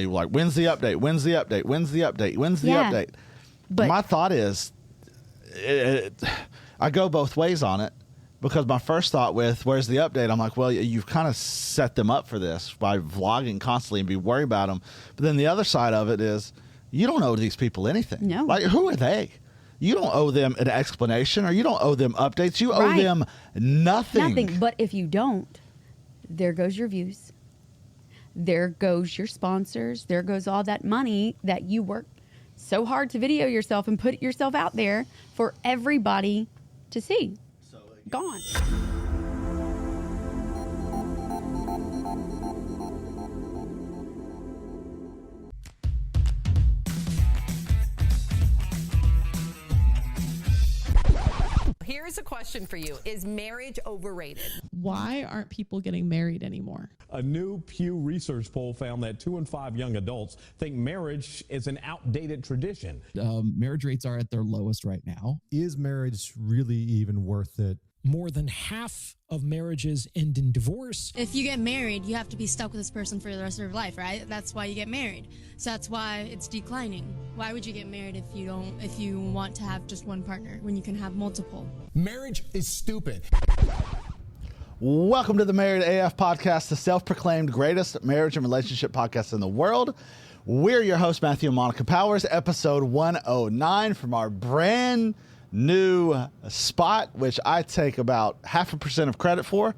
Like, when's the update? When's the update? When's the update? When's the update? But my thought is, I go both ways on it, because my first thought with where's the update, I'm like, well, you've kind of set them up for this by vlogging constantly and be worried about them. But then the other side of it is, you don't owe these people anything. No. Like, who are they? You don't owe them an explanation, or you don't owe them updates. You owe them nothing. Nothing. But if you don't, there goes your views. There goes your sponsors. There goes all that money that you work so hard to video yourself and put yourself out there for everybody to see. Gone. Here's a question for you. Is marriage overrated? Why aren't people getting married anymore? A new Pew Research poll found that 2 in 5 young adults think marriage is an outdated tradition. Marriage rates are at their lowest right now. Is marriage really even worth it? More than half of marriages end in divorce. If you get married, you have to be stuck with this person for the rest of your life, right? That's why you get married. So that's why it's declining. Why would you get married if you want to have just one partner when you can have multiple? Marriage is stupid. Welcome to the Married AF podcast, the self-proclaimed greatest marriage and relationship podcast in the world. We're your hosts, Matthew and Monica Powers, episode 109 from our brand new spot, which I take about 0.5% of credit for.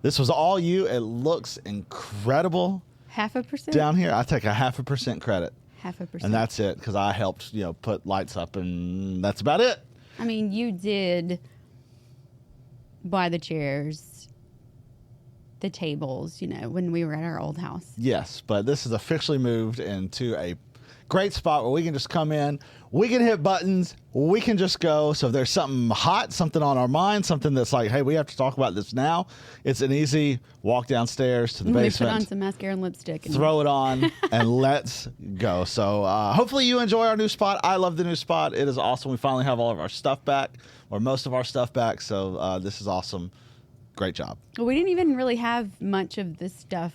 This was all you. It looks incredible. 0.5%? Down here, I take 0.5% credit. 0.5%. And that's it, because I helped, put lights up, and that's about it. I mean, you did buy the chairs, the tables, when we were at our old house. Yes, but this is officially moved into a great spot where we can just come in, we can hit buttons, we can just go. So if there's something hot, something on our mind, something that's like, hey, we have to talk about this now, it's an easy walk downstairs to the basement. We put on some mascara and lipstick. And throw it on, and let's go. So hopefully you enjoy our new spot. I love the new spot. It is awesome. We finally have all of our stuff back, or most of our stuff back. So this is awesome. Great job. Well, we didn't even really have much of this stuff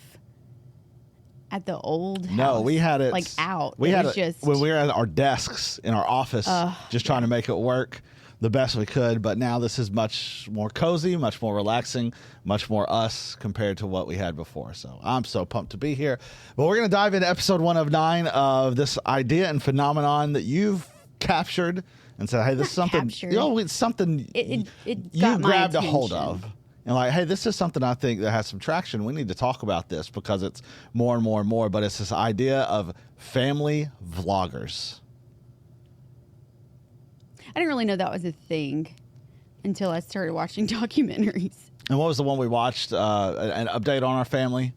at the old house. No, we had it out. We it had was it just when we were at our desks in our office, just trying to make it work the best we could. But now this is much more cozy, much more relaxing, much more us compared to what we had before. So I'm so pumped to be here. But we're going to dive into episode 109 of this idea and phenomenon that you've captured and said, hey, this is something. It's something it you grabbed a attention. hold of. And like, hey, this is something I think that has some traction. We need to talk about this because it's more and more and more. But it's this idea of family vloggers. I didn't really know that was a thing until I started watching documentaries. And what was the one we watched? An update on our family.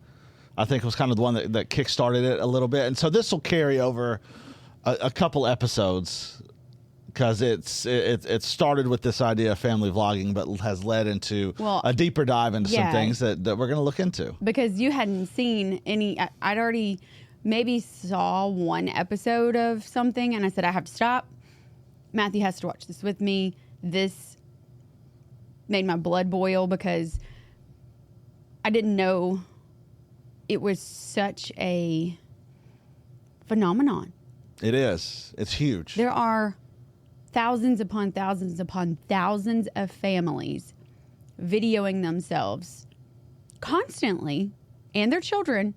I think it was kind of the one that kickstarted it a little bit. And so this will carry over a couple episodes, because it started with this idea of family vlogging, but has led into a deeper dive into some things that we're going to look into. Because you hadn't seen any, I'd already maybe saw one episode of something, and I said, I have to stop. Matthew has to watch this with me. This made my blood boil because I didn't know it was such a phenomenon. It is. It's huge. There are thousands upon thousands upon thousands of families videoing themselves constantly and their children.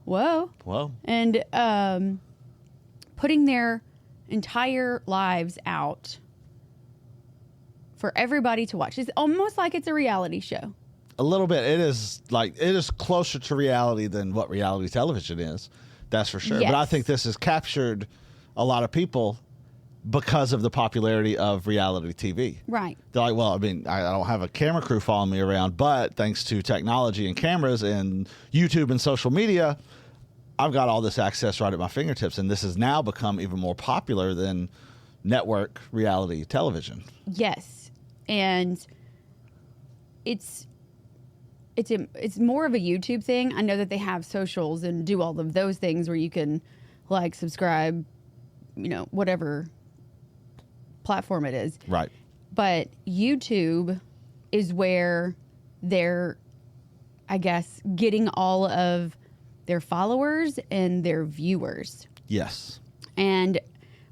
Whoa. And putting their entire lives out for everybody to watch. It's almost like it's a reality show. A little bit. It is closer to reality than what reality television is. That's for sure. Yes. But I think this has captured a lot of people because of the popularity of reality TV. Right. They're like, well, I mean, I don't have a camera crew following me around, but thanks to technology and cameras and YouTube and social media, I've got all this access right at my fingertips. And this has now become even more popular than network reality television. Yes. And it's more of a YouTube thing. I know that they have socials and do all of those things where you can like, subscribe, whatever platform it is. Right. But YouTube is where they're, I guess, getting all of their followers and their viewers. Yes. And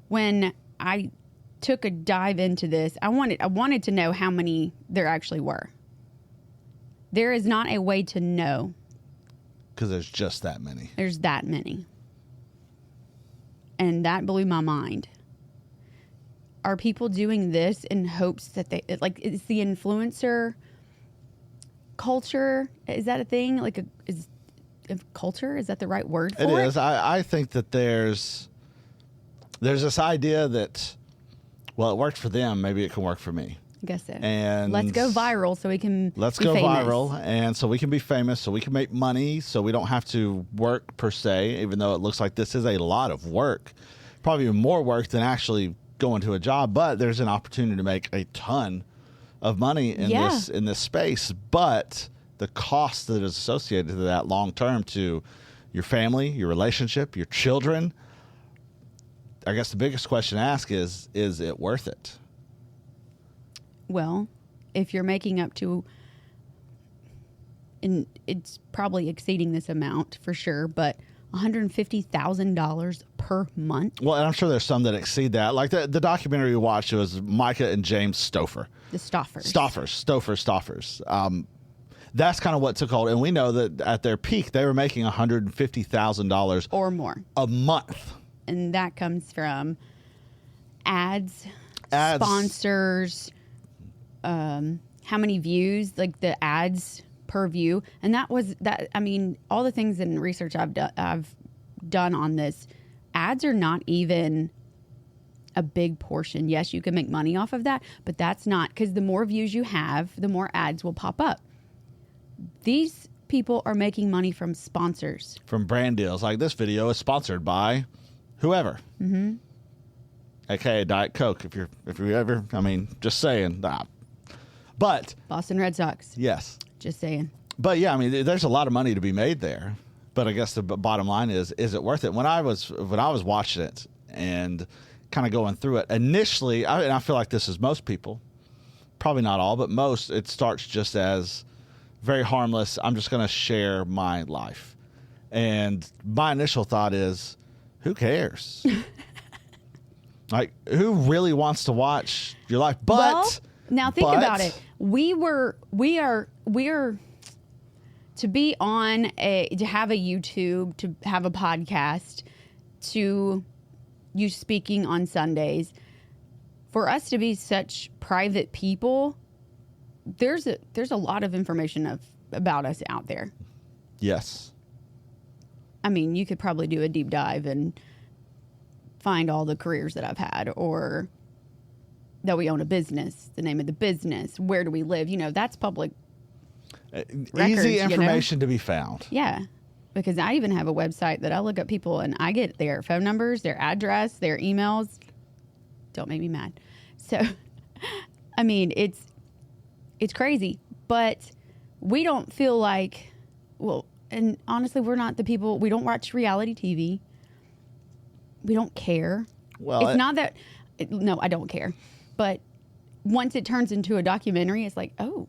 when I took a dive into this, I wanted to know how many there actually were. There is not a way to know. Because there's just that many. There's that many. And that blew my mind. Are people doing this in hopes that they, like, it's the influencer culture? Is that a thing? Like, is culture? Is that the right word for it? It is. I think that there's this idea that, well, it worked for them, maybe it can work for me. I guess so. And let's go viral so we can let's be go famous. viral, and so we can be famous, so we can make money, so we don't have to work per se, even though it looks like this is a lot of work, probably even more work than actually going to a job. But there's an opportunity to make a ton of money in this space. But the cost that is associated to that long term to your family, your relationship, your children. I guess the biggest question to ask is it worth it? Well, if you're making up to, and it's probably exceeding this amount for sure, but $150,000 per month. Well, and I'm sure there's some that exceed that. Like the documentary we watched, it was Myka and James Stauffer. The Stauffers. Stauffers. That's kind of what took hold. And we know that at their peak, they were making $150,000 or more a month. And that comes from ads, sponsors, how many views, like the ads per view. And I mean, all the things in research I've done on this, ads are not even a big portion. Yes, you can make money off of that, but that's not, because the more views you have, the more ads will pop up. These people are making money from sponsors. From brand deals. Like this video is sponsored by whoever. Mm-hmm. AKA Diet Coke, if you ever, I mean, just saying. But Boston Red Sox. Yes. Just saying. But yeah, I mean, there's a lot of money to be made there. But I guess the bottom line is it worth it? When I was watching it and kind of going through it, initially, and I feel like this is most people, probably not all, but most, it starts just as very harmless. I'm just going to share my life. And my initial thought is, who cares? Like, who really wants to watch your life? But well, now think about it. We are to be to have a YouTube, to have a podcast, to you speaking on Sundays. For us to be such private people, there's a lot of information about us out there. Yes. I mean, you could probably do a deep dive and find all the careers that I've had, or that we own a business, the name of the business, where do we live? You know, that's public records, easy information to be found. Yeah, because I even have a website that I look up people and I get their phone numbers, their address, their emails. Don't make me mad. So, I mean, it's crazy, but we don't feel like, well, and honestly, we're not the people, we don't watch reality TV. We don't care. Well, it's not that, no, I don't care. But once it turns into a documentary, it's like, oh,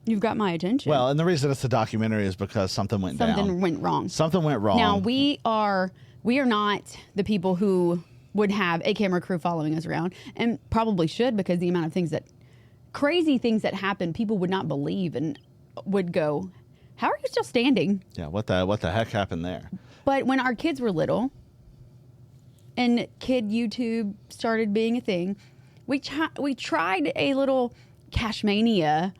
you've got my attention. Well, and the reason it's a documentary is because something went down. Something went wrong. Something went wrong. Now, we are not the people who would have a camera crew following us around, and probably should, because the amount of crazy things that happen, people would not believe and would go, how are you still standing? Yeah, what the heck happened there? But when our kids were little and kid YouTube started being a thing, we tried a little Cashmania.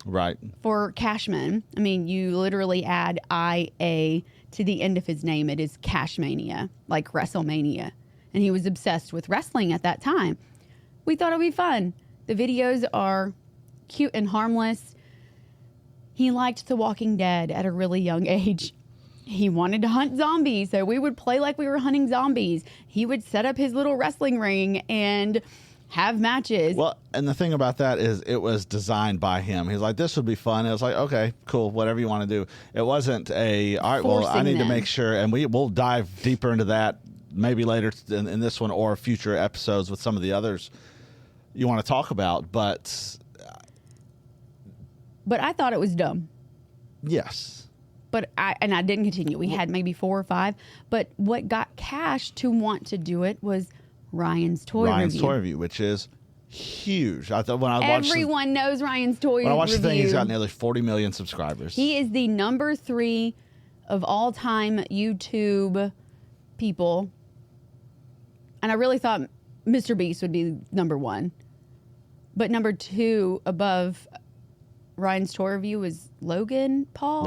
Right. For Cashman. I mean, you literally add IA to the end of his name. It is Cashmania, like WrestleMania. And he was obsessed with wrestling at that time. We thought it would be fun. The videos are cute and harmless. He liked The Walking Dead at a really young age. He wanted to hunt zombies, so we would play like we were hunting zombies. He would set up his little wrestling ring and have matches. Well, and the thing about that is it was designed by him. He's like, this would be fun. It was like, okay, cool, whatever you want to do. It wasn't all right, well, I need to make sure, and we'll dive deeper into that maybe later in this one or future episodes with some of the others you want to talk about. But I thought it was dumb. Yes. But I didn't continue. We had maybe 4 or 5. But what got Cash to want to do it was Ryan's Toy Review, which is huge. I thought when I watched everyone knows Ryan's Toy Review. When I watched the thing, he's got nearly 40 million subscribers. He is the number 3 of all time YouTube people. And I really thought Mr. Beast would be number 1. But number 2 above Ryan's Toy Review was Logan Paul,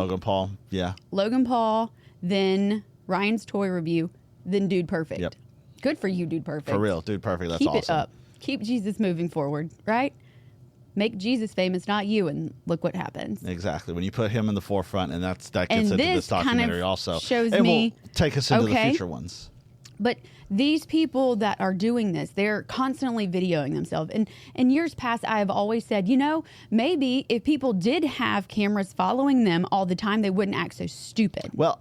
yeah. Logan Paul, then Ryan's Toy Review, then Dude Perfect. Yep. Good for you, Dude Perfect. For real, Dude Perfect. That's Keep awesome. it up. Keep Jesus moving forward, right? Make Jesus famous, not you, and look what happens. Exactly. When you put him in the forefront, and that gets And into this this documentary kind of also. shows it me- will take us into the okay. future ones. But these people that are doing this, they're constantly videoing themselves. And in years past, I have always said, maybe if people did have cameras following them all the time, they wouldn't act so stupid. Well,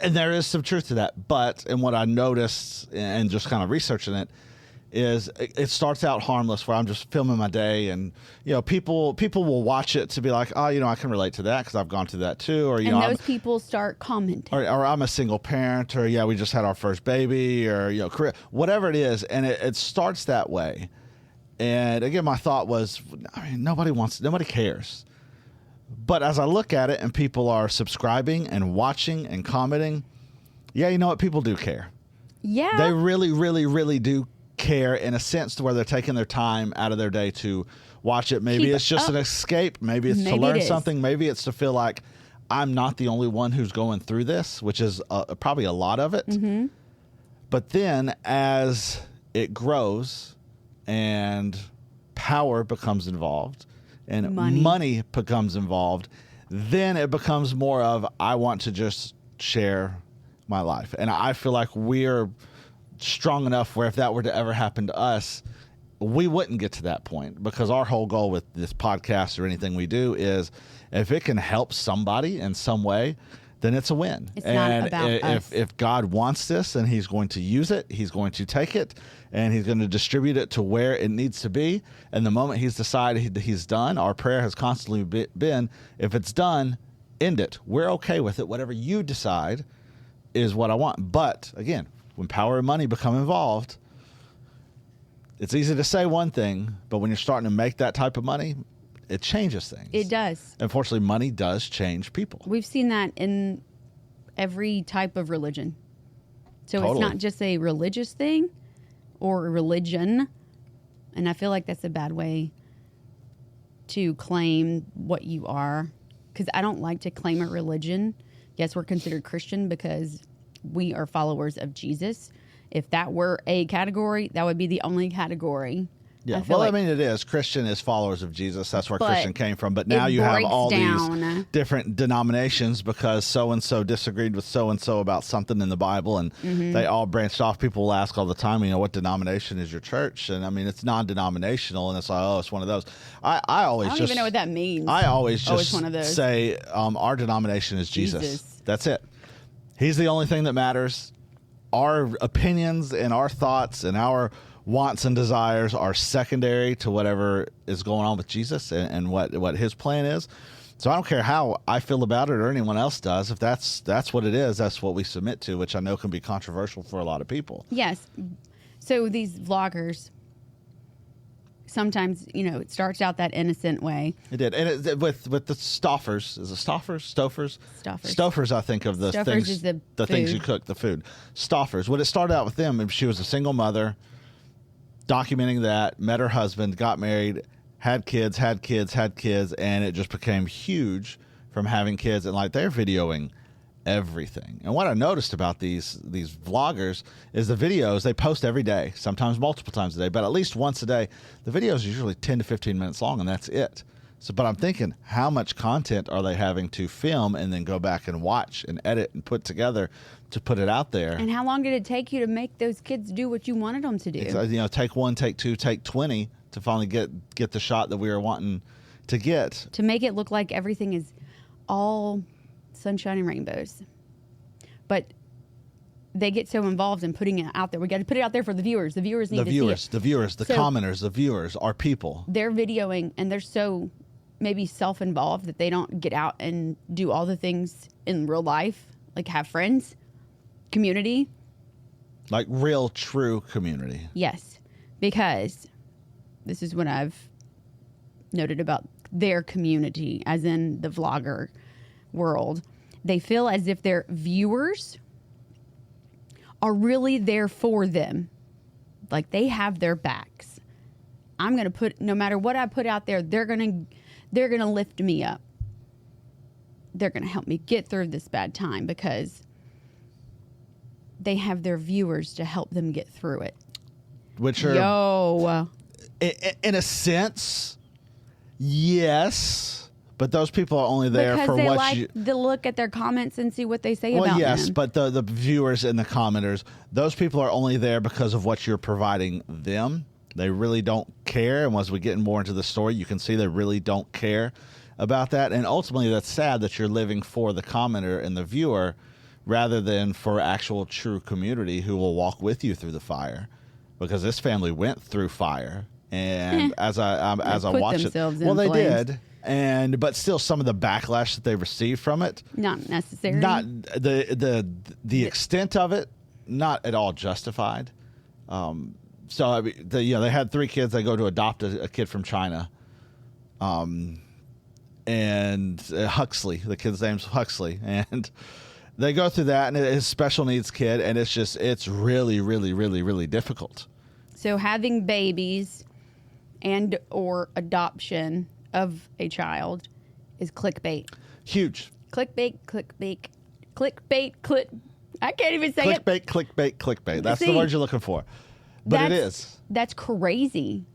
and there is some truth to that. But, and what I noticed and just kind of researching it, is it starts out harmless where I'm just filming my day, and people will watch it to be like, oh, I can relate to that because I've gone through that too, or and those people start commenting, or I'm a single parent, or we just had our first baby, or career, whatever it is, and it starts that way. And again, my thought was, nobody cares. But as I look at it, and people are subscribing and watching and commenting, you know what, people do care. Yeah, they really, really, really do care in a sense to where they're taking their time out of their day to watch it. Maybe it's just an escape. Maybe it's to learn something. Maybe it's to feel like I'm not the only one who's going through this, which is probably a lot of it. Mm-hmm. But then as it grows and power becomes involved and money becomes involved, then it becomes more of, I want to just share my life. And I feel like we're strong enough where if that were to ever happen to us, we wouldn't get to that point, because our whole goal with this podcast or anything we do is if it can help somebody in some way, then it's a win. It's not about us. If God wants this and he's going to use it, he's going to take it and he's going to distribute it to where it needs to be. And the moment he's decided he's done, our prayer has constantly been, if it's done, end it. We're okay with it. Whatever you decide is what I want. But again, when power and money become involved, it's easy to say one thing, but when you're starting to make that type of money, it changes things. It does. Unfortunately, money does change people. We've seen that in every type of religion. So Totally. It's not just a religious thing or a religion. And I feel like that's a bad way to claim what you are, because I don't like to claim a religion. Yes, we're considered Christian because we are followers of Jesus. If that were a category, that would be the only category. Yeah, it is. Christian is followers of Jesus. That's where But Christian came from. But now you have all down. these different denominations because so-and-so disagreed with so-and-so about something in the Bible, and they all branched off. People will ask all the time, what denomination is your church? And it's non-denominational, and it's like, oh, it's one of those. I don't even know what that means. I always just it's one of those. say our denomination is Jesus. That's it. He's the only thing that matters. Our opinions and our thoughts and our wants and desires are secondary to whatever is going on with Jesus and what his plan is. So I don't care how I feel about it or anyone else does. If that's what it is, that's what we submit to, which I know can be controversial for a lot of people. Yes. So these vloggers, sometimes, it starts out that innocent way. It did. And with the Stauffers, is it Stauffers? Stouffer's. Stouffer's, I think, of the Stouffer's things, is the things you cook, the food. Stauffers. When it started out with them, she was a single mother, documenting that, met her husband, got married, had kids, and it just became huge from having kids. And they're videoing everything. And what I noticed about these vloggers is the videos they post every day, sometimes multiple times a day, but at least once a day. The videos are usually 10 to 15 minutes long, and that's it. So, but I'm thinking, how much content are they having to film and then go back and watch and edit and put together to put it out there? And how long did it take you to make those kids do what you wanted them to do? Take 1, take 2, take 20 to finally get the shot that we were wanting to get. To make it look like everything is all sunshine and rainbows. But they get so involved in putting it out there. We got to put it out there for the viewers. The viewers need to see it. The viewers, the commenters, the viewers, our people. They're videoing, and they're so maybe self-involved, that they don't get out and do all the things in real life, like have friends, community. Like real, true community. Yes, because this is what I've noted about their community, as in the vlogger world. They feel as if their viewers are really there for them. Like they have their backs. I'm going to put, no matter what I put out there, they're going to lift me up. They're going to help me get through this bad time because they have their viewers to help them get through it. Which are, in a sense, yes, but those people are only there because for they what like you. to look at their comments and see what they say Well, about yes, them. but the viewers and the commenters, those people are only there because of what you're providing them. They really don't care. And as we get more into the story, you can see they really don't care about that. And ultimately, that's sad that you're living for the commenter and the viewer rather than for actual true community who will walk with you through the fire. Because this family went through fire. And as I watch it, well, they did. But still, some of the backlash that they received from it, not necessary. Not the extent of it, not at all justified. So I mean, they had 3 kids. They go to adopt a kid from China, and Huxley. The kid's name's Huxley, and they go through that, and it's a special needs kid, and it's really, really, really, really difficult. So having babies and or adoption of a child is clickbait. Huge. Clickbait. I can't even say it. Clickbait. That's the word you're looking for. But it is. That's crazy.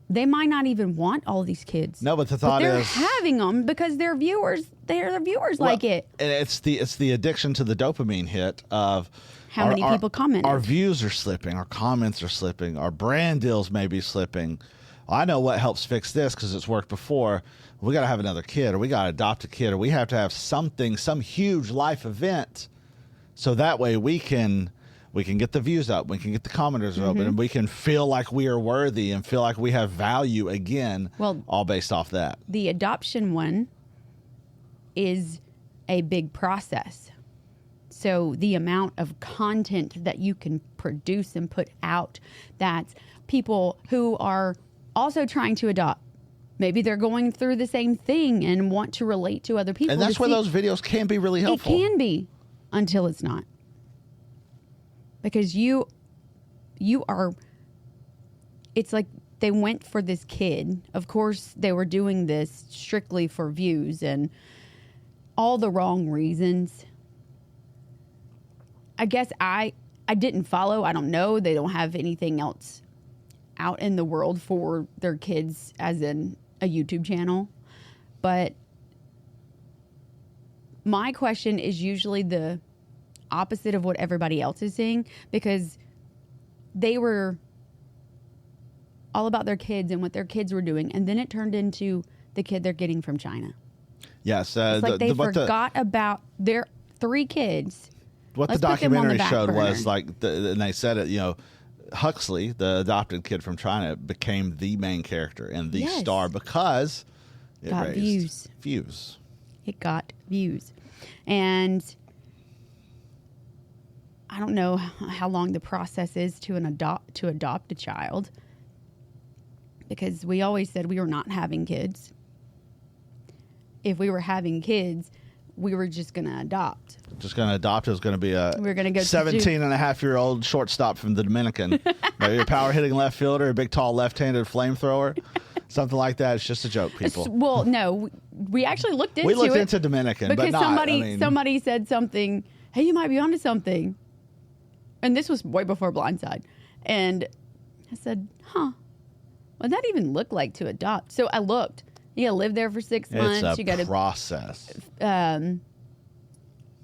They might not even want all these kids. No, but the thought they're is having them because their viewers like it. And it's the addiction to the dopamine hit of how many people comment. Our views are slipping, our comments are slipping, our brand deals may be slipping. I know what helps fix this because it's worked before. We got to have another kid, or we got to adopt a kid, or we have to have something, some huge life event, so that way we can get the views up, we can get the commenters open, and we can feel like we are worthy and feel like we have value again. Well, all based off that. The adoption one is a big process. So the amount of content that you can produce and put out, that people who are also trying to adopt, maybe they're going through the same thing and want to relate to other people. And that's where those videos can be really helpful. It can be, until it's not. Because you are, it's like they went for this kid. Of course, they were doing this strictly for views and all the wrong reasons. I guess I didn't follow. I don't know. They don't have anything else out in the world for their kids, as in a YouTube channel. But my question is usually the opposite of what everybody else is saying, because they were all about their kids and what their kids were doing, and then it turned into the kid they're getting from China. Yes, it's like they forgot about their 3 kids. What the documentary showed was and they said it, Huxley, the adopted kid from China, became the main character and the star because it got raised views. It got views. And I don't know how long the process is to adopt a child, because we always said we were not having kids. If we were having kids, we were just going to adopt. Just going to adopt. It was going to be a we're gonna go 17-and-a-half-year-old shortstop from the Dominican. Maybe a power-hitting left fielder, a big, tall, left-handed flamethrower. Something like that. It's just a joke, people. Well, no. We actually looked into it. We looked into Dominican, because but not. Somebody said something, hey, you might be onto something. And this was way before Blindside. And I said, what does that even look like to adopt? So I looked. You got to live there for 6 months. It's a process.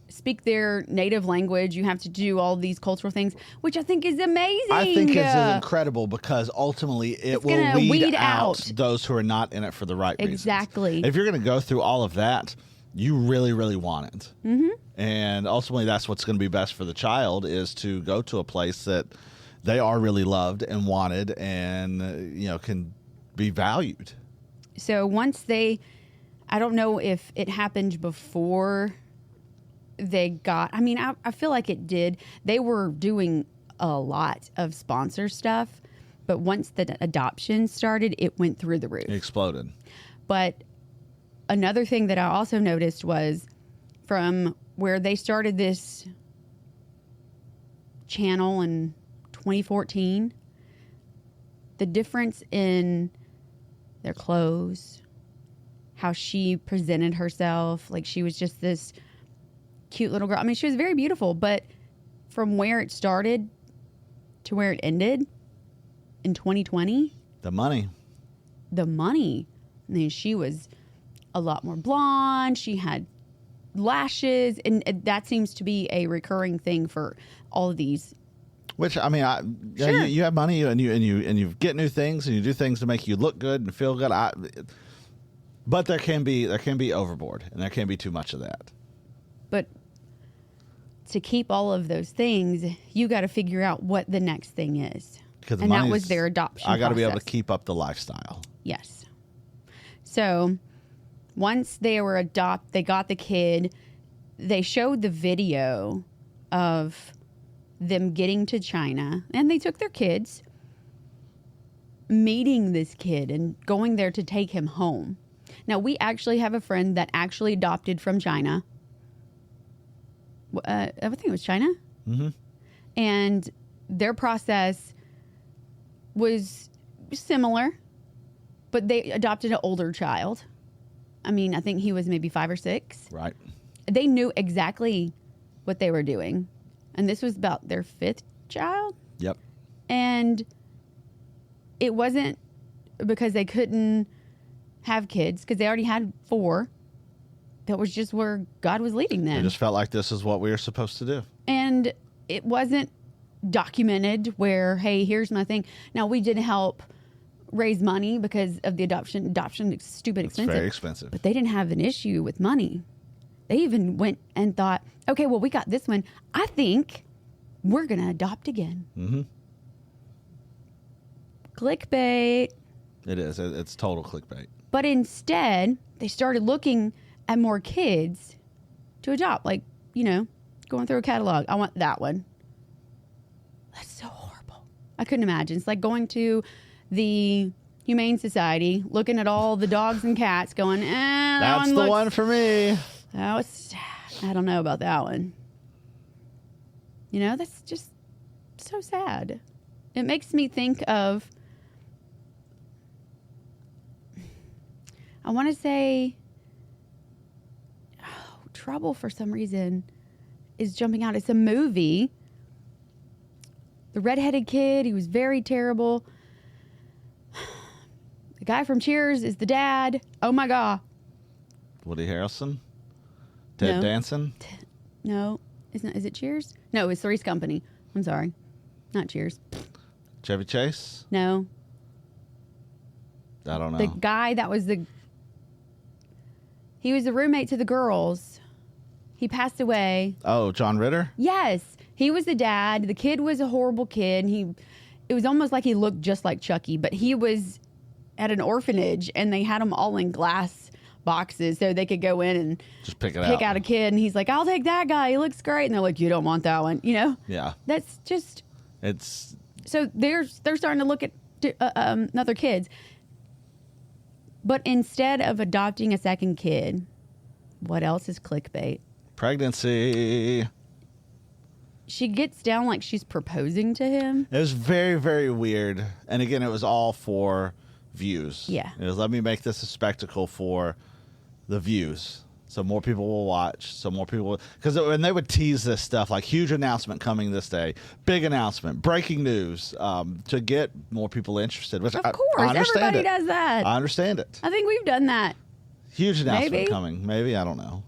Speak their native language. You have to do all these cultural things, which I think is amazing. I think it's incredible because ultimately it will weed out those who are not in it for the right reasons. Exactly. If you're going to go through all of that, you really, really want it. Mm-hmm. And ultimately that's what's going to be best for the child, is to go to a place that they are really loved and wanted and, can be valued. So once I don't know if it happened before they got, I feel like it did. They were doing a lot of sponsor stuff, but once the adoption started, it went through the roof. It exploded. But another thing that I also noticed was from where they started this channel in 2014, the difference in their clothes, how she presented herself, like she was just this cute little girl. I mean, she was very beautiful, but from where it started to where it ended in 2020, The money. I mean, she was a lot more blonde. She had lashes, and that seems to be a recurring thing for all of these. Which, I mean, Sure. you have money and you get new things and you do things to make you look good and feel good. But there can be overboard, and there can be too much of that. But to keep all of those things, you got to figure out what the next thing is. Because And that was their adoption I got to be able to process. keep up the lifestyle. Yes. So once they got the kid, they showed the video of them getting to China, and they took their kids, meeting this kid and going there to take him home. Now, we actually have a friend that actually adopted from China. I think it was China. Mm-hmm. And their process was similar, but they adopted an older child. I mean, I think he was maybe 5 or 6. Right. They knew exactly what they were doing. And this was about their 5th child. Yep. And it wasn't because they couldn't have kids, because they already had 4. That was just where God was leading them. They just felt like this is what we were supposed to do. And it wasn't documented where, hey, here's my thing. Now, we did help raise money because of the adoption. Adoption is stupid expensive. It's very expensive. But they didn't have an issue with money. They even went and thought, okay, well, we got this one. I think we're going to adopt again. Mm-hmm. Clickbait. It is. It's total clickbait. But instead, they started looking at more kids to adopt. Like, going through a catalog. I want that one. That's so horrible. I couldn't imagine. It's like going to the Humane Society, looking at all the dogs and cats, going, That's the one for me. That was sad. I don't know about that one. That's just so sad. It makes me think of, I want to say, Trouble for some reason is jumping out. It's a movie. The redheaded kid, he was very terrible. The guy from Cheers is the dad. Oh my God. Woody Harrelson? Ted No. Danson? No. Is it Cheers? No, it's Three's Company. I'm sorry. Not Cheers. Chevy Chase? No. I don't know. The guy that was he was the roommate to the girls. He passed away. Oh, John Ritter? Yes. He was the dad. The kid was a horrible kid. It was almost like he looked just like Chucky, but he was at an orphanage and they had him all in glass boxes so they could go in and just pick out a kid. And he's like, I'll take that guy. He looks great. And they're like, you don't want that one. Yeah. That's just. It's. So they're starting to look at other kids. But instead of adopting a second kid, what else is clickbait? Pregnancy. She gets down like she's proposing to him. It was very, very weird. And again, it was all for views. Yeah. It was, let me make this a spectacle for the views. So more people will watch. So more people will. Because when they would tease this stuff, like huge announcement coming this day, big announcement, breaking news, to get more people interested. Which Of I course, understand everybody it. does that. I understand it. I think we've done that. Huge announcement Maybe. coming. Maybe. I don't know.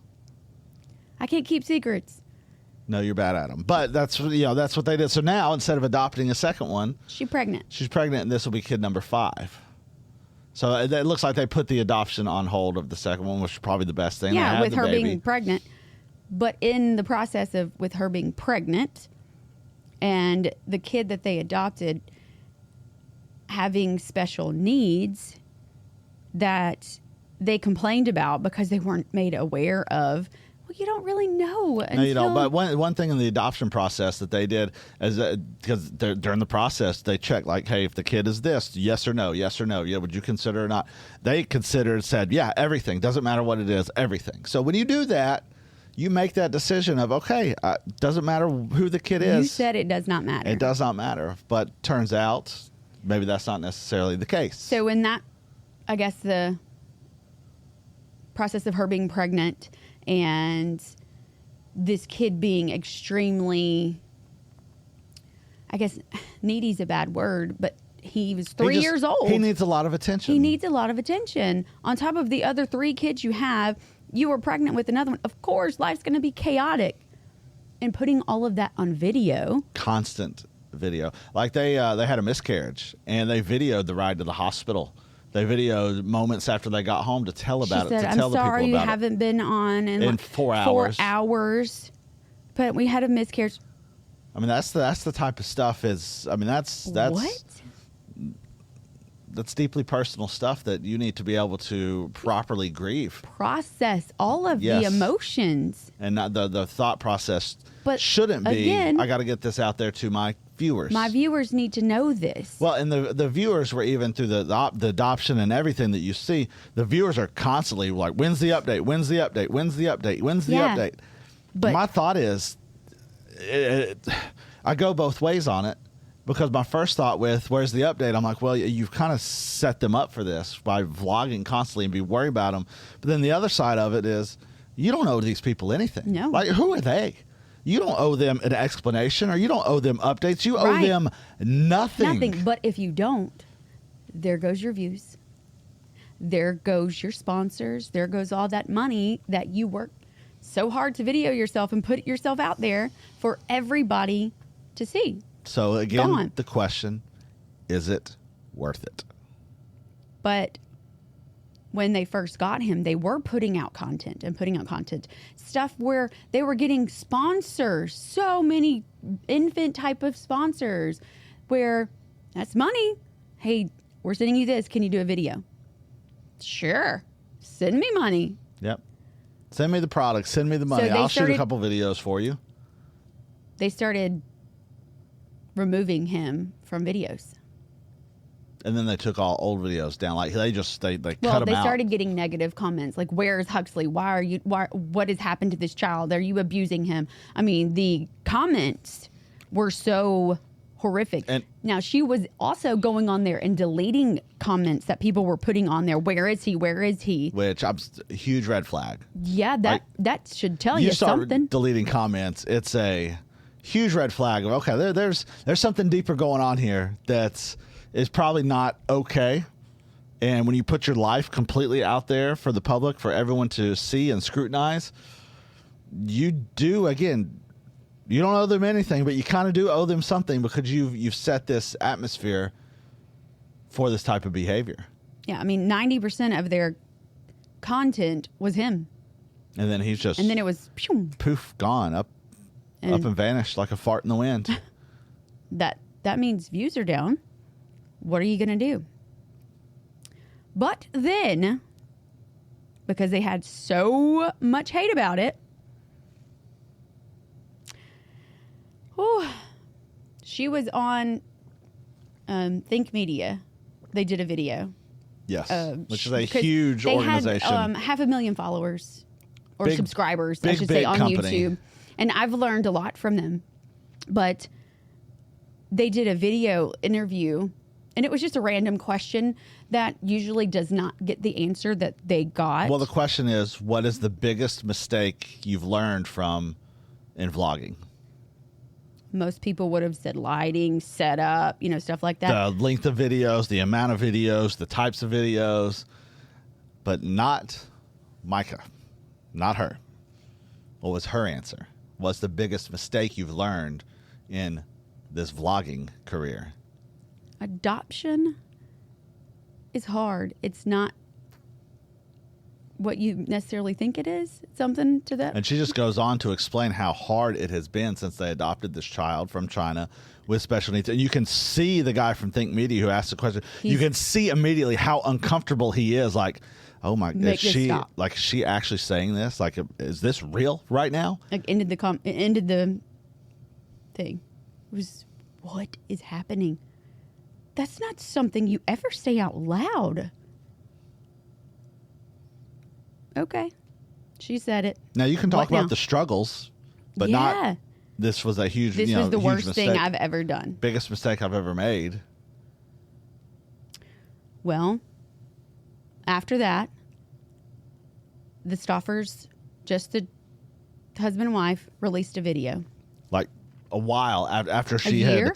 I can't keep secrets. No, you're bad at them. But that's what they did. So now, instead of adopting a second one, She's pregnant. she's pregnant, and this will be kid number 5. So it looks like they put the adoption on hold of the second one, which is probably the best thing. They Yeah, had with the her baby. being pregnant. But in the process of with her being pregnant and the kid that they adopted having special needs, that they complained about because they weren't made aware of. Well, you don't really know. No, you don't. But one thing in the adoption process that they did is because during the process they checked like, hey, if the kid is this, yes or no, yeah, would you consider it or not? They said, yeah, everything. Doesn't matter what it is, everything. So when you do that, you make that decision of, okay, doesn't matter who the kid is. You said it does not matter. It does not matter. But turns out maybe that's not necessarily the case. So in that, I guess the process of her being pregnant and this kid being extremely, I guess needy's a bad word, but he was 3 years old. He needs a lot of attention. He needs a lot of attention. On top of the other 3 kids you have, you were pregnant with another one. Of course, life's going to be chaotic. And putting all of that on video. Constant video. Like they had a miscarriage, and they videoed the ride to the hospital. They videoed moments after they got home to tell about She it, said, to tell the people I'm sorry you about haven't been on in like 4 hours. 4 hours. But we had a miscarriage. I mean, that's the type of stuff that's What? That's deeply personal stuff that you need to be able to properly grieve. Process all of the emotions. And not the thought process But shouldn't be, again, I got to get this out there to my viewers. My viewers need to know this. Well, and the viewers were even through the adoption and everything that you see, the viewers are constantly like, when's the update? When's the update? When's the update? When's the update? But my thought is, I go both ways on it. Because my first thought with, where's the update? I'm like, well, you've kind of set them up for this by vlogging constantly and be worried about them. But then the other side of it is, you don't owe these people anything. No. Like, who are they? You don't owe them an explanation, or you don't owe them updates. You owe them nothing. Nothing. But if you don't, there goes your views. There goes your sponsors. There goes all that money that you work so hard to video yourself and put yourself out there for everybody to see. So again, the question, is it worth it? But when they first got him, they were putting out content, stuff where they were getting sponsors, so many infant type of sponsors where that's money. Hey, we're sending you this. Can you do a video? Sure. Send me money. Yep. Send me the product. Send me the money. I'll shoot a couple videos for you. They started removing him from videos. And then they took all old videos down. Like they cut them out. They started getting negative comments like, where is Huxley? What has happened to this child? Are you abusing him? I mean, the comments were so horrific. And now she was also going on there and deleting comments that people were putting on there. Where is he? Where is he? Which a huge red flag. Yeah, that should tell you something. Deleting comments. It's a huge red flag of, okay, there's something deeper going on here that's is probably not okay. And when you put your life completely out there for the public, for everyone to see and scrutinize, you do, again, you don't owe them anything, but you kind of do owe them something because you've set this atmosphere for this type of behavior. Yeah, I mean, 90% of their content was him. And then he's just... And then it was... poof, gone, up and vanished like a fart in the wind. That means views are down. What are you going to do? But then, because they had so much hate about it, she was on Think Media. They did a video. Yes, which is a huge organization. They had 500,000 followers or subscribers, I should say, on company. YouTube. And I've learned a lot from them. But they did a video interview, and it was just a random question that usually does not get the answer that they got. Well, the question is, what is the biggest mistake you've learned from in vlogging? Most people would have said lighting, setup, stuff like that. The length of videos, the amount of videos, the types of videos, but not Myka, not her. What was her answer? What's the biggest mistake you've learned in this vlogging career? Adoption is hard. It's not what you necessarily think it is. Something to that. And she just goes on to explain how hard it has been since they adopted this child from China with special needs. And you can see the guy from Think Media who asked the question. You can see immediately how uncomfortable he is. Like, oh my, is she actually saying this? Like, is this real right now? Like, ended the thing. It was, what is happening? That's not something you ever say out loud. Okay. She said it. Now, you can talk about the struggles, but not, this was a huge, this was the worst thing I've ever done. Biggest mistake I've ever made. Well, after that, the Stauffers, just the husband and wife, released a video. Like a while after she a year?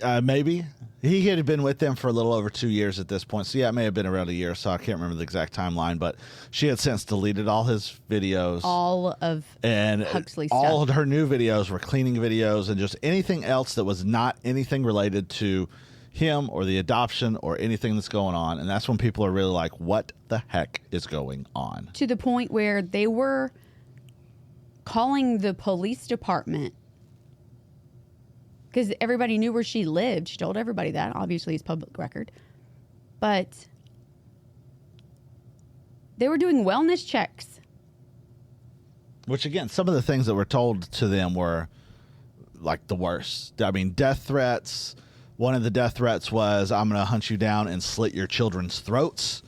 had, maybe. He had been with them for a little over 2 years at this point. So, yeah, it may have been around a year. So I can't remember the exact timeline. But she had since deleted all his videos. All of Huxley stuff. All of her new videos were cleaning videos and just anything else that was not anything related to him or the adoption or anything that's going on. And that's when people are really like, what the heck is going on? To the point where they were calling the police department because everybody knew where she lived. She told everybody that. Obviously, it's public record. But they were doing wellness checks. Which, again, some of the things that were told to them were like the worst. I mean, death threats. One of the death threats was, I'm going to hunt you down and slit your children's throats.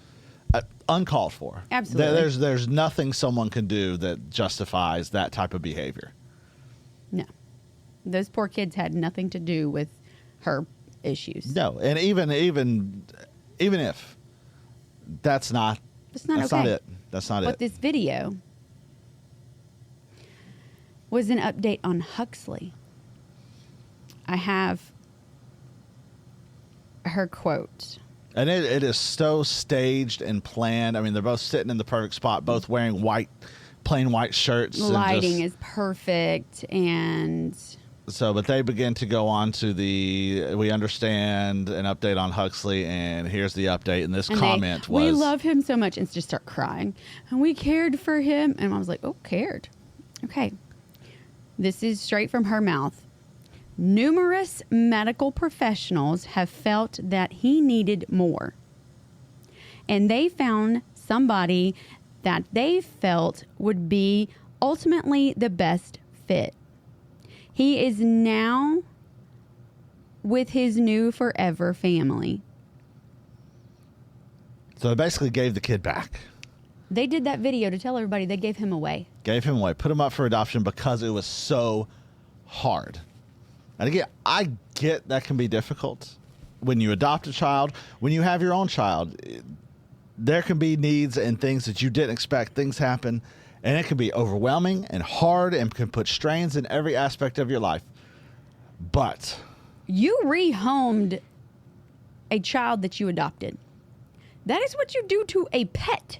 Uncalled for. Absolutely. There's nothing someone can do that justifies that type of behavior. No. Those poor kids had nothing to do with her issues. No, and even if that's not it. That's not it. But this video was an update on Huxley. I have her quote. And it is so staged and planned. I mean, they're both sitting in the perfect spot, both wearing plain white shirts. Lighting is perfect, and so, but they begin to go on to we understand an update on Huxley, and here's the update. And this comment was, we love him so much, and just start crying. And we cared for him. And I was like, oh, cared. Okay. This is straight from her mouth. Numerous medical professionals have felt that he needed more. And they found somebody that they felt would be ultimately the best fit. He is now with his new forever family. So they basically gave the kid back. They did that video to tell everybody they gave him away. Gave him away. Put him up for adoption because it was so hard. And again, I get that can be difficult. When you adopt a child, when you have your own child, there can be needs and things that you didn't expect. Things happen. And it can be overwhelming and hard and can put strains in every aspect of your life. But you rehomed a child that you adopted. That is what you do to a pet.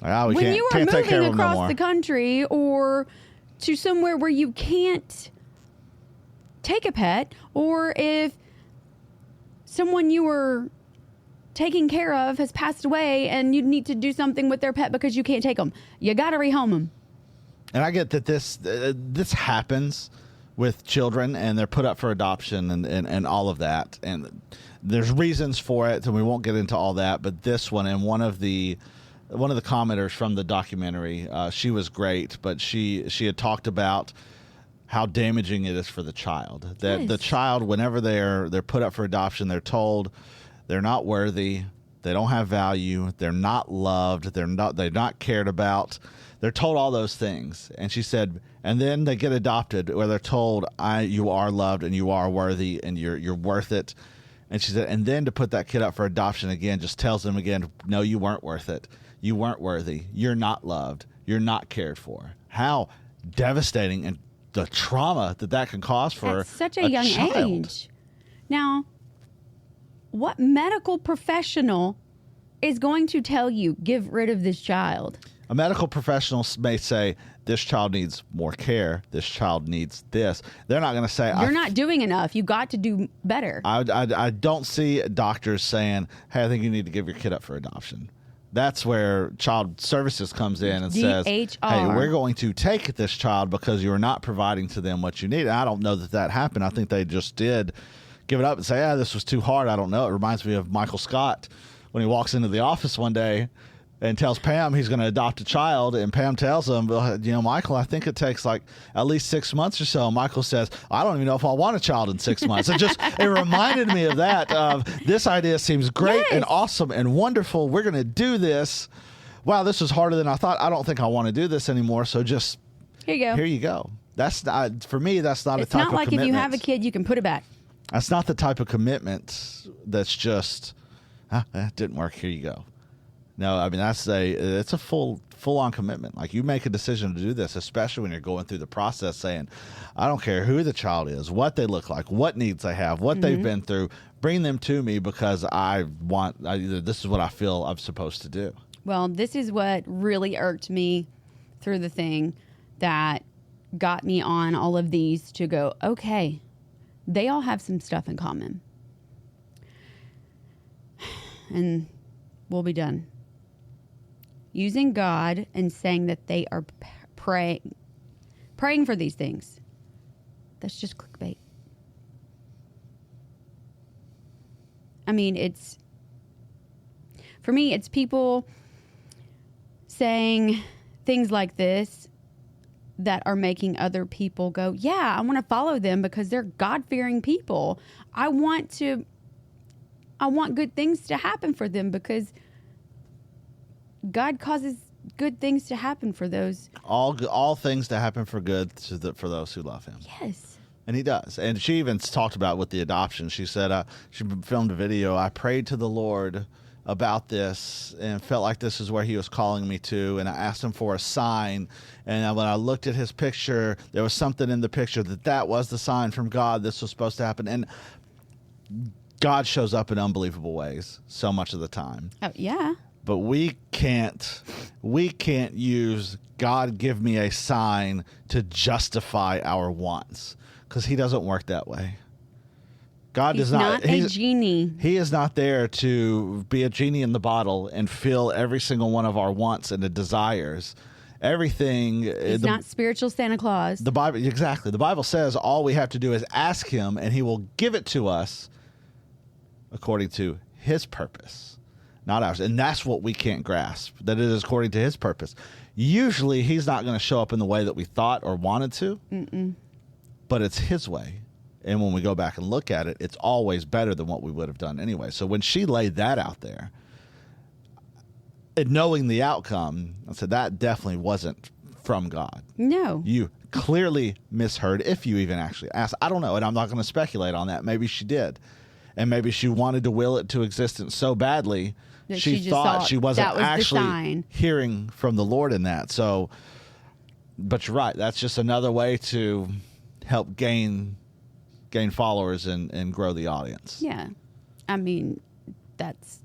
When you are moving across the country or to somewhere where you can't take a pet, or if someone you were taking care of has passed away and you need to do something with their pet because you can't take them, you got to rehome them. And I get that this happens with children, and they're put up for adoption and all of that. And there's reasons for it, and we won't get into all that. But this one, and one of the commenters from the documentary, she was great, but she had talked about how damaging it is for the child. That the child, whenever they're put up for adoption, they're told they're not worthy, they don't have value, they're not loved, they're not cared about. They're told all those things. And she said, and then they get adopted where they're told, you are loved and you are worthy and you're worth it. And she said, and then to put that kid up for adoption again just tells them again, no, you weren't worth it. You weren't worthy. You're not loved. You're not cared for. How devastating, and the trauma that can cause for such a young child. age. Now, what medical professional is going to tell you, give rid of this child? A medical professional may say, this child needs more care. This child needs this. They're not going to say, you're not doing enough. You got to do better. I don't see doctors saying, hey, I think you need to give your kid up for adoption. That's where child services comes in and says, hey, DHR. we're going to take this child because you're not providing to them what you need. And I don't know that happened. I think they just did give it up and say, this was too hard. I don't know. It reminds me of Michael Scott when he walks into the office one day and tells Pam he's going to adopt a child. And Pam tells him, Michael, I think it takes like at least 6 months or so. And Michael says, I don't even know if I want a child in 6 months. It reminded me of that. This idea seems great and awesome and wonderful. We're going to do this. Wow, this is harder than I thought. I don't think I want to do this anymore. So just here you go. That's not, for me, that's not a type of commitment. It's not like if you have a kid, you can put it back. That's not the type of commitment that's just, that didn't work. Here you go. No, I mean, it's a full-on commitment. Like, you make a decision to do this, especially when you're going through the process saying, I don't care who the child is, what they look like, what needs they have, what they've been through, bring them to me because this is what I feel I'm supposed to do. Well, this is what really irked me through the thing that got me on all of these to go, okay, they all have some stuff in common. And we'll be done. Using God and saying that they are praying for these things. That's just clickbait. I mean, for me, it's people saying things like this that are making other people go, yeah, I want to follow them because they're God-fearing people. I want good things to happen for them because God causes good things to happen for those. All things to happen for good for those who love him. Yes. And he does. And she even talked about with the adoption. She said she filmed a video. I prayed to the Lord about this and felt like this is where he was calling me to. And I asked him for a sign. And when I looked at his picture, there was something in the picture that was the sign from God. This was supposed to happen. And God shows up in unbelievable ways so much of the time. Oh, yeah. But we can't use God give me a sign to justify our wants because he doesn't work that way. God He's does not. Not a genie. He is not there to be a genie in the bottle and fill every single one of our wants and the desires. Everything. He's not spiritual Santa Claus. The Bible, exactly. The Bible says all we have to do is ask him and he will give it to us according to his purpose. Not ours. And that's what we can't grasp, that it is according to his purpose. Usually, he's not going to show up in the way that we thought or wanted to, but it's his way. And when we go back and look at it, it's always better than what we would have done anyway. So when she laid that out there, and knowing the outcome, I said, that definitely wasn't from God. No. You clearly misheard, if you even actually asked. I don't know, and I'm not going to speculate on that. Maybe she did. And maybe she wanted to will it to existence so badly that she just thought she wasn't actually hearing from the Lord in that. So, but you're right. That's just another way to help gain followers and grow the audience. Yeah. I mean, that's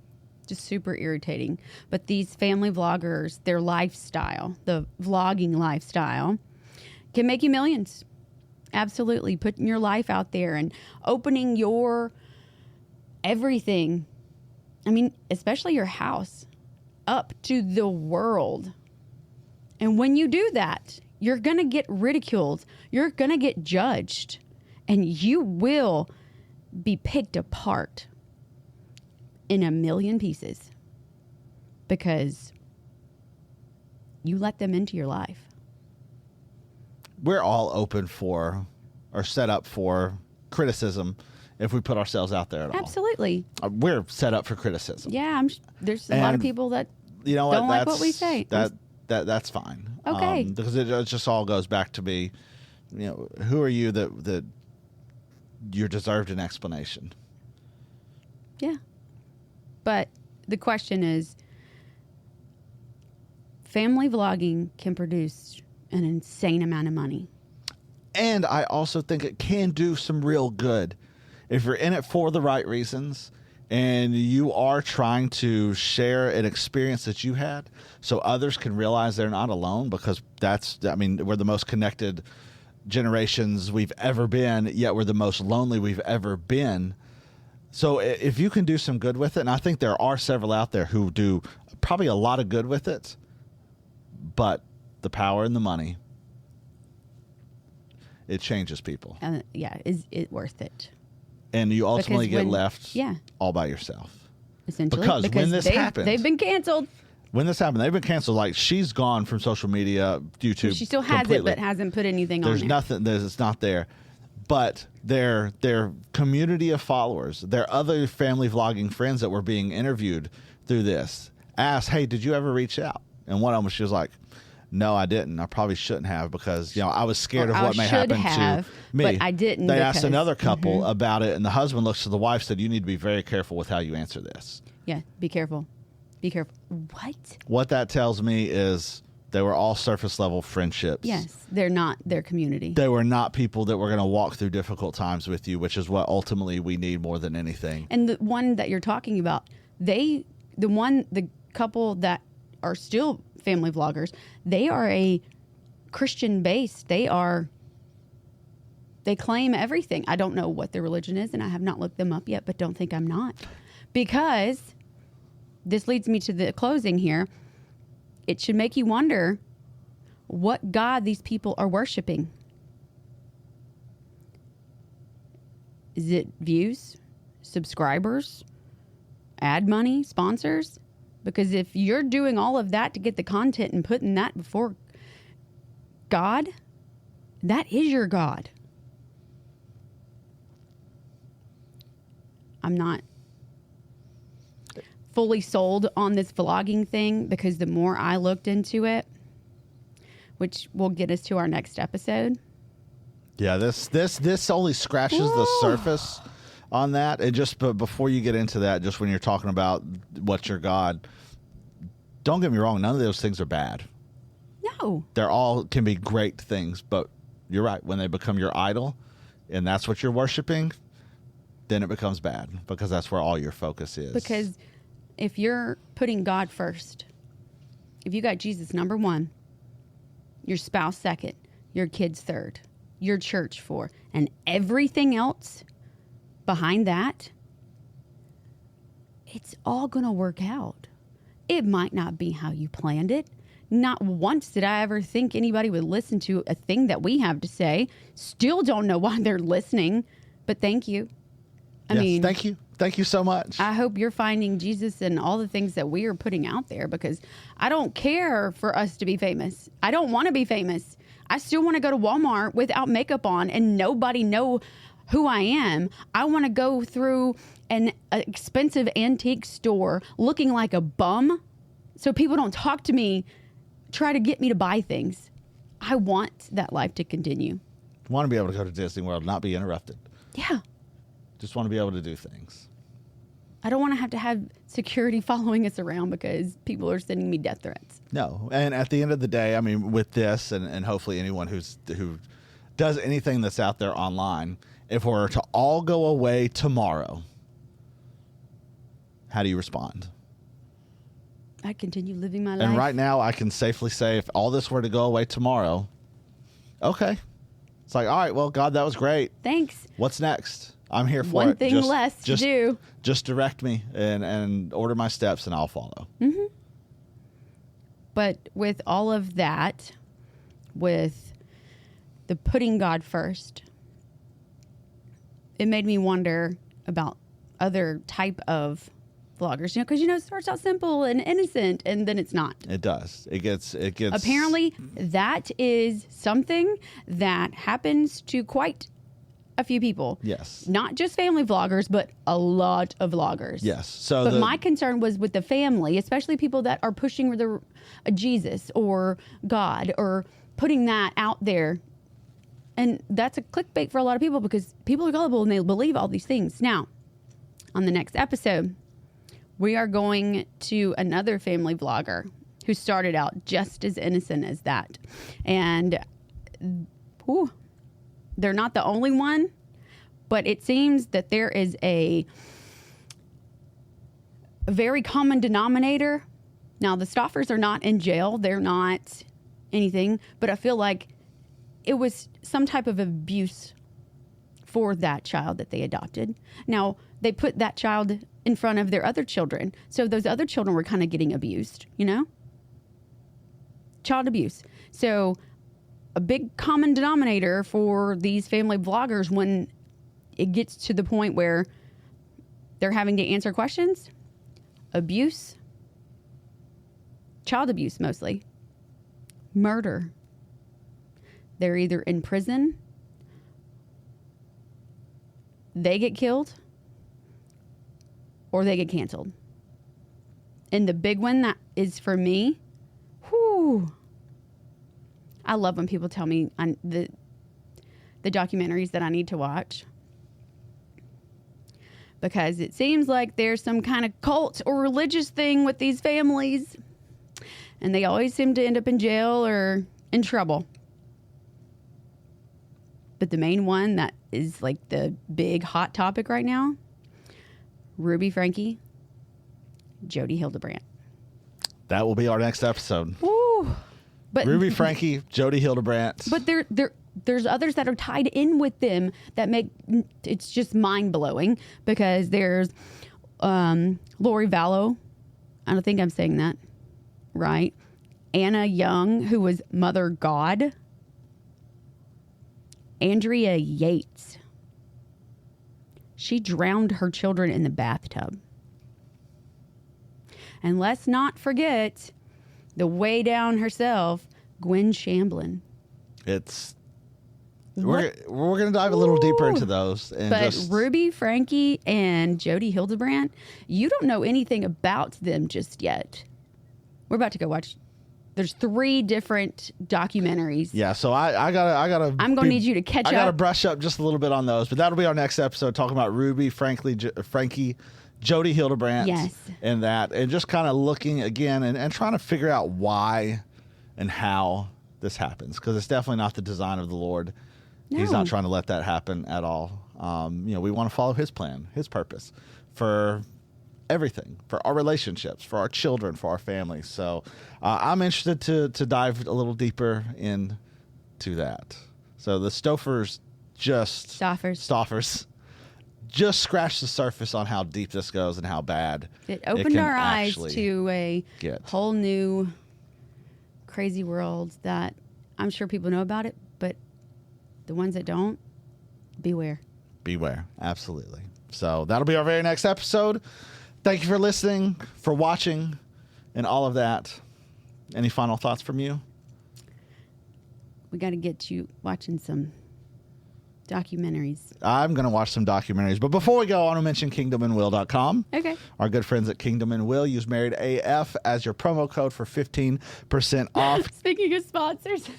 just super irritating. But these family vloggers, their lifestyle, the vlogging lifestyle, can make you millions. Absolutely. Putting your life out there and opening your everything. I mean, especially your house up to the world. And when you do that, you're going to get ridiculed. You're going to get judged. And you will be picked apart in a million pieces because you let them into your life. We're all open for or set up for criticism if we put ourselves out there at all. Absolutely. We're set up for criticism. Yeah, there's a lot of people that don't like what we say. That's fine. Okay. Because it just all goes back to be, who are you that you're deserved an explanation? Yeah. But the question is, family vlogging can produce an insane amount of money. And I also think it can do some real good. If you're in it for the right reasons and you are trying to share an experience that you had so others can realize they're not alone, because we're the most connected generations we've ever been, yet we're the most lonely we've ever been. So if you can do some good with it, and I think there are several out there who do probably a lot of good with it, but the power and the money, it changes people. Is it worth it? And you ultimately get left all by yourself. Essentially. Because when this happened, they've been canceled. When this happened, they've been canceled. Like, she's gone from social media, YouTube. She still has completely. it, but hasn't put anything on There's there. nothing. It's not there. But their community of followers, their other family vlogging friends that were being interviewed through this, asked, "Hey, did you ever reach out?" And one of them, she was like, "No, I didn't. I probably shouldn't have because I was scared of what may happen to me." But I didn't. They asked another couple about it, and the husband looks to the wife, said, "You need to be very careful with how you answer this." Yeah, be careful. Be careful. What? What that tells me is they were all surface level friendships. Yes, they're not their community. They were not people that were going to walk through difficult times with you, which is what ultimately we need more than anything. And the one that you're talking about, the couple that are still family vloggers, they are a Christian base. They claim everything. I don't know what their religion is, and I have not looked them up yet, but don't think I'm not. Because this leads me to the closing here. It should make you wonder what God these people are worshiping. Is it views, subscribers, ad money, sponsors? Because if you're doing all of that to get the content and putting that before God, that is your God. I'm not fully sold on this vlogging thing because the more I looked into it, which will get us to our next episode. Yeah, this only scratches the surface on that. And just before you get into that, just when you're talking about what's your God, don't get me wrong, none of those things are bad. No. They're all can be great things, but you're right. When they become your idol and that's what you're worshiping, then it becomes bad because that's where all your focus is. Because if you're putting God first, if you got Jesus number one, your spouse second, your kids third, your church four, and everything else behind that, it's all going to work out. It might not be how you planned it. Not once did I ever think anybody would listen to a thing that we have to say. Still don't know why they're listening, but thank you. I mean, thank you. Thank you so much. I hope you're finding Jesus in all the things that we are putting out there, because I don't care for us to be famous. I don't want to be famous. I still want to go to Walmart without makeup on and nobody know who I am. I want to go through an expensive antique store looking like a bum so people don't talk to me, try to get me to buy things. I want that life to continue. I want to be able to go to Disney World and not be interrupted. Yeah. Just want to be able to do things. I don't want to have security following us around because people are sending me death threats. No. And at the end of the day, I mean, with this and hopefully anyone who does anything that's out there online, if we're to all go away tomorrow, how do you respond? I continue living my life. And right now, I can safely say if all this were to go away tomorrow, okay. It's like, all right, well, God, that was great. Thanks. What's next? I'm here for it. One thing less to do. Just direct me and order my steps and I'll follow. Mm-hmm. But with all of that, with the putting God first, it made me wonder about other type of vloggers, because it starts out simple and innocent and then it's not. It does. It gets apparently that is something that happens to quite a few people. Yes. Not just family vloggers, but a lot of vloggers. Yes. So but my concern was with the family, especially people that are pushing a Jesus or God or putting that out there. And that's a clickbait for a lot of people because people are gullible and they believe all these things. Now, on the next episode, we are going to another family vlogger who started out just as innocent as that. And they're not the only one, but it seems that there is a very common denominator. Now, the Stauffers are not in jail. They're not anything, but I feel like it was some type of abuse for that child that they adopted. Now, they put that child in front of their other children. So those other children were kind of getting abused, you know? Child abuse. So a big common denominator for these family vloggers when it gets to the point where they're having to answer questions, abuse, child abuse mostly, murder. They're either in prison, they get killed, or they get canceled. And the big one that is for me, I love when people tell me the documentaries that I need to watch, because it seems like there's some kind of cult or religious thing with these families, and they always seem to end up in jail or in trouble. But the main one that is like the big hot topic right now, Ruby Franke, Jody Hildebrandt. That will be our next episode. Woo. But Ruby Franke, Jody Hildebrandt. But there's others that are tied in with them that make it's just mind blowing, because there's Lori Vallow. I don't think I'm saying that right. Anna Young, who was Mother God. Andrea Yates. She drowned her children in the bathtub. And let's not forget the way down herself, Gwen Shamblin. We're going to dive a little deeper into those. But Ruby Franke and Jody Hildebrandt, you don't know anything about them just yet. We're about to go watch. There's 3 different documentaries. Yeah, so I gotta. I'm gonna need you to catch up. I gotta brush up just a little bit on those, but that'll be our next episode, talking about Ruby Franke, Jody Hildebrandt, yes, and just kind of looking again and trying to figure out why and how this happens, because it's definitely not the design of the Lord. No. He's not trying to let that happen at all. We want to follow His plan, His purpose for everything, for our relationships, for our children, for our families. So I'm interested to dive a little deeper into that. So the Stauffers just scratched the surface on how deep this goes and how bad it opened our eyes to a whole new crazy world that I'm sure people know about it, but the ones that don't, beware. Beware, absolutely. So that'll be our very next episode. Thank you for listening, for watching, and all of that. Any final thoughts from you? We got to get you watching some documentaries. I'm going to watch some documentaries. But before we go, I want to mention kingdomandwill.com. Okay. Our good friends at Kingdom and Will. Use Married AF as your promo code for 15% off. Speaking of sponsors.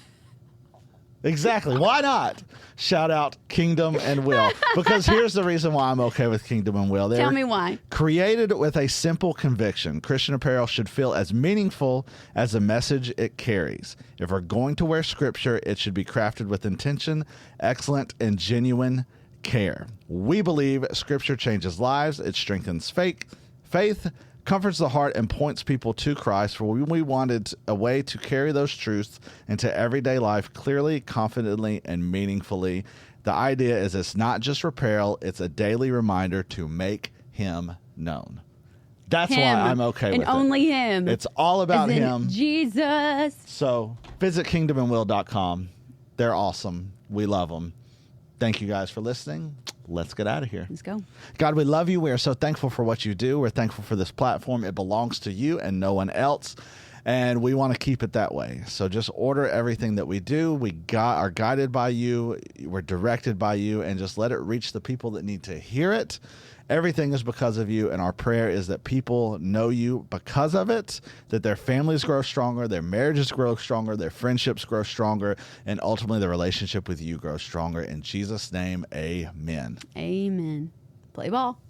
Exactly. Why not? Shout out Kingdom and Will. Because here's the reason why I'm okay with Kingdom and Will. Tell me why. Created with a simple conviction. Christian apparel should feel as meaningful as the message it carries. If we're going to wear scripture, it should be crafted with intention, excellent, and genuine care. We believe scripture changes lives. It strengthens faith, comforts the heart, and points people to Christ. For we wanted a way to carry those truths into everyday life clearly, confidently, and meaningfully. The idea is it's not just apparel, it's a daily reminder to make Him known. That's why I'm okay with it. And only Him. It's all about Him. Jesus. So visit kingdomandwill.com. They're awesome. We love them. Thank you guys for listening. Let's get out of here. Let's go. God, we love you. We are so thankful for what you do. We're thankful for this platform. It belongs to you and no one else. And we want to keep it that way. So just order everything that we do. We are guided by you. We're directed by you. And just let it reach the people that need to hear it. Everything is because of you. And our prayer is that people know you because of it, that their families grow stronger, their marriages grow stronger, their friendships grow stronger, and ultimately the relationship with you grows stronger. In Jesus' name, amen. Amen. Play ball.